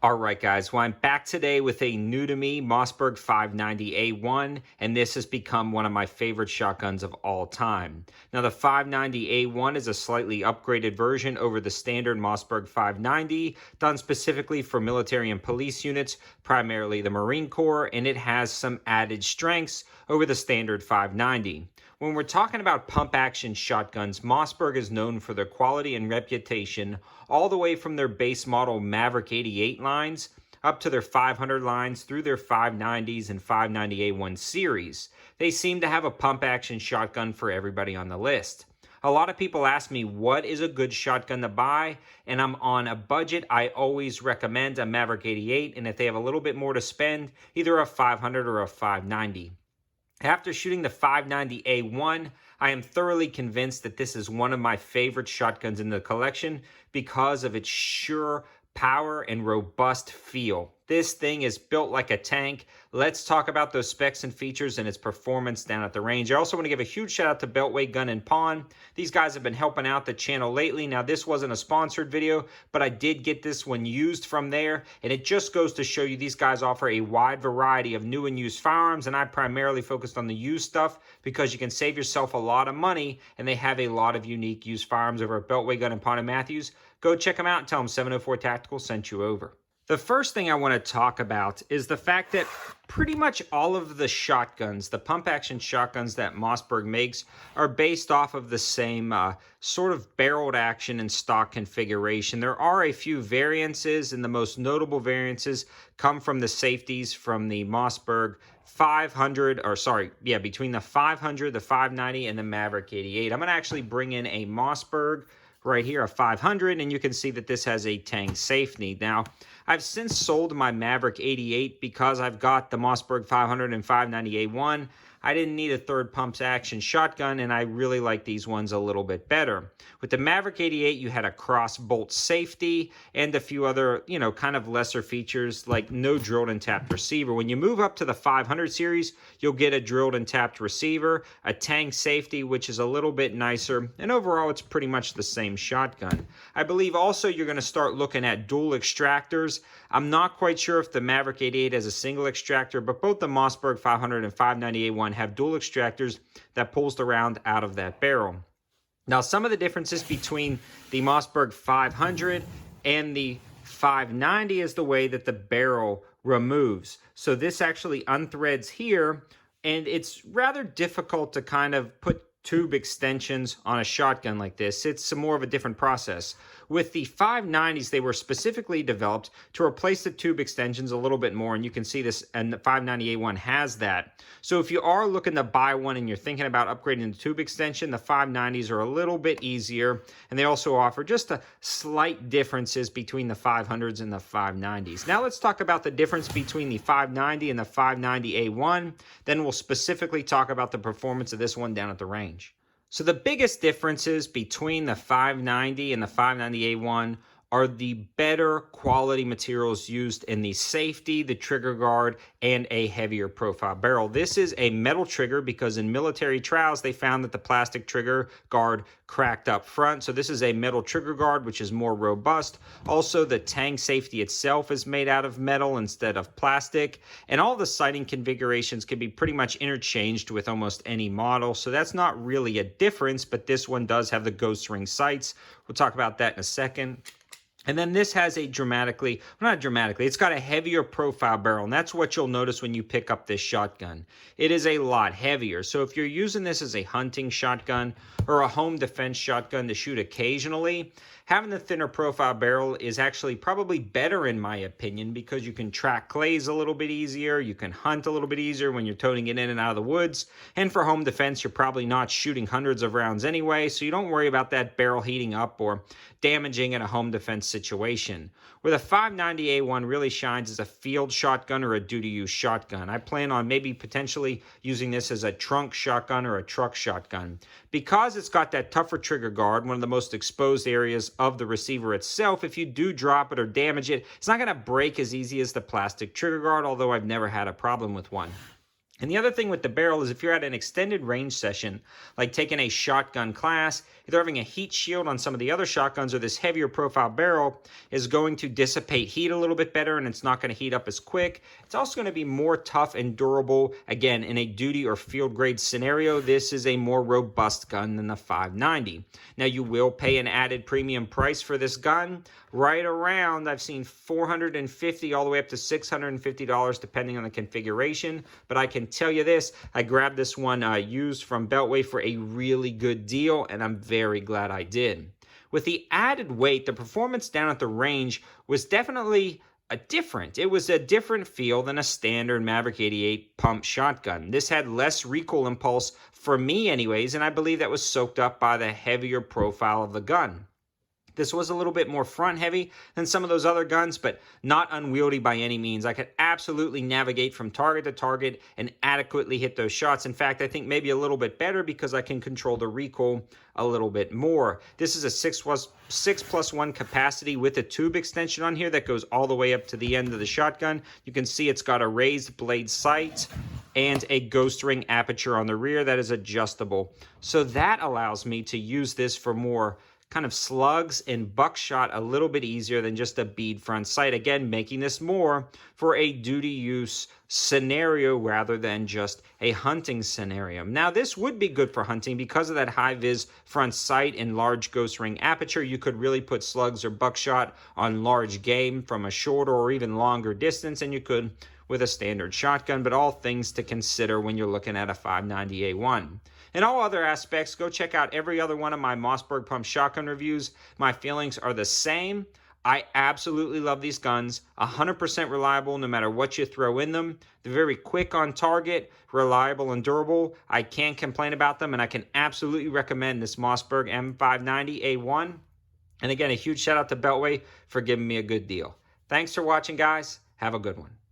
All right, guys. Well, I'm back today with a new to me Mossberg 590A1, and this has become one of my favorite shotguns of all time. Now, the 590A1 is a slightly upgraded version over the standard Mossberg 590, done specifically for military and police units, primarily the Marine Corps, and it has some added strengths over the standard 590. When we're talking about pump action shotguns, Mossberg is known for their quality and reputation, all the way from their base model Maverick 88 lines up to their 500 lines through their 590s and 590A1 series. They seem to have a pump action shotgun for everybody on the list. A lot of people ask me what is a good shotgun to buy, and I'm on a budget. I always recommend a Maverick 88, and if they have a little bit more to spend, either a 500 or a 590. After shooting the 590A1, I am thoroughly convinced that this is one of my favorite shotguns in the collection because of its sheer power and robust feel. This thing is built like a tank. Let's talk about those specs and features and its performance down at the range. I also want to give a huge shout out to Beltway Gun and Pawn. These guys have been helping out the channel lately. Now, this wasn't a sponsored video, but I did get this one used from there, and it just goes to show you these guys offer a wide variety of new and used firearms, and I primarily focused on the used stuff because you can save yourself a lot of money, and they have a lot of unique used firearms over at Beltway Gun and Pawn in Matthews. Go check them out and tell them 704 Tactical sent you over. The first thing I want to talk about is the fact that pretty much all of the shotguns, the pump action shotguns that Mossberg makes, are based off of the same sort of barreled action and stock configuration. There are a few variances, and the most notable variances come from the safeties from the Mossberg 500, or sorry, yeah, between the 500, the 590, and the Maverick 88. I'm going to actually bring in a Mossberg right here, a 500, and you can see that this has a Tang safety. Now, I've since sold my Maverick 88 because I've got the Mossberg 500 and 590A1. I didn't need a third pumps action shotgun, and I really like these ones a little bit better. With the Maverick 88, you had a cross bolt safety and a few other, kind of lesser features like no drilled and tapped receiver. When you move up to the 500 series, you'll get a drilled and tapped receiver, a Tang safety, which is a little bit nicer, and overall, it's pretty much the same shotgun. I believe also you're going to start looking at dual extractors. I'm not quite sure if the Maverick 88 has a single extractor, but both the Mossberg 500 and 590A1 have dual extractors that pulls the round out of that barrel. Now, some of the differences between the Mossberg 500 and the 590 is the way that the barrel removes. So this actually unthreads here, and it's rather difficult to kind of put tube extensions on a shotgun like this. It's more of a different process. With the 590s, they were specifically developed to replace the tube extensions a little bit more, and you can see this, and the 590A1 has that. So if you are looking to buy one and you're thinking about upgrading the tube extension, the 590s are a little bit easier, and they also offer just a slight differences between the 500s and the 590s. Now let's talk about the difference between the 590 and the 590A1. Then we'll specifically talk about the performance of this one down at the range. So the biggest differences between the 590 and the 590A1 are the better quality materials used in the safety, the trigger guard, and a heavier profile barrel. This is a metal trigger because in military trials, they found that the plastic trigger guard cracked up front. So this is a metal trigger guard, which is more robust. Also, the Tang safety itself is made out of metal instead of plastic. And all the sighting configurations can be pretty much interchanged with almost any model. So that's not really a difference, but this one does have the ghost ring sights. We'll talk about that in a second. And then this has a it's got a heavier profile barrel, and that's what you'll notice when you pick up this shotgun. It is a lot heavier. So if you're using this as a hunting shotgun or a home defense shotgun to shoot occasionally, having the thinner profile barrel is actually probably better in my opinion because you can track clays a little bit easier, you can hunt a little bit easier when you're toting it in and out of the woods, and for home defense, you're probably not shooting hundreds of rounds anyway, so you don't worry about that barrel heating up or damaging in a home defense situation. Where the 590A1 really shines as a field shotgun or a duty-use shotgun. I plan on maybe potentially using this as a trunk shotgun or a truck shotgun. Because it's got that tougher trigger guard, one of the most exposed areas of the receiver itself, if you do drop it or damage it, it's not going to break as easy as the plastic trigger guard, although I've never had a problem with one. And the other thing with the barrel is if you're at an extended range session, like taking a shotgun class, either having a heat shield on some of the other shotguns or this heavier profile barrel is going to dissipate heat a little bit better and it's not going to heat up as quick. It's also going to be more tough and durable. Again, in a duty or field grade scenario, this is a more robust gun than the 590. Now you will pay an added premium price for this gun, right around, I've seen $450 all the way up to $650 depending on the configuration, but I can tell you this, I grabbed this one used from Beltway for a really good deal, and I'm very glad I did. With the added weight, the performance down at the range was definitely different. It was a different feel than a standard Maverick 88 pump shotgun. This had less recoil impulse for me anyways, and I believe that was soaked up by the heavier profile of the gun. This was a little bit more front heavy than some of those other guns, but not unwieldy by any means. I could absolutely navigate from target to target and adequately hit those shots. In fact, I think maybe a little bit better because I can control the recoil a little bit more. This is a 6+1 capacity with a tube extension on here that goes all the way up to the end of the shotgun. You can see it's got a raised blade sight and a ghost ring aperture on the rear that is adjustable. So that allows me to use this for more kind of slugs and buckshot a little bit easier than just a bead front sight. Again, making this more for a duty use scenario rather than just a hunting scenario. Now, this would be good for hunting because of that high vis front sight and large ghost ring aperture. You could really put slugs or buckshot on large game from a shorter or even longer distance, and you could with a standard shotgun, but all things to consider when you're looking at a 590A1. In all other aspects, go check out every other one of my Mossberg pump shotgun reviews. My feelings are the same. I absolutely love these guns, 100% reliable no matter what you throw in them. They're very quick on target, reliable and durable. I can't complain about them, and I can absolutely recommend this Mossberg M590A1. And again, a huge shout out to Beltway for giving me a good deal. Thanks for watching, guys. Have a good one.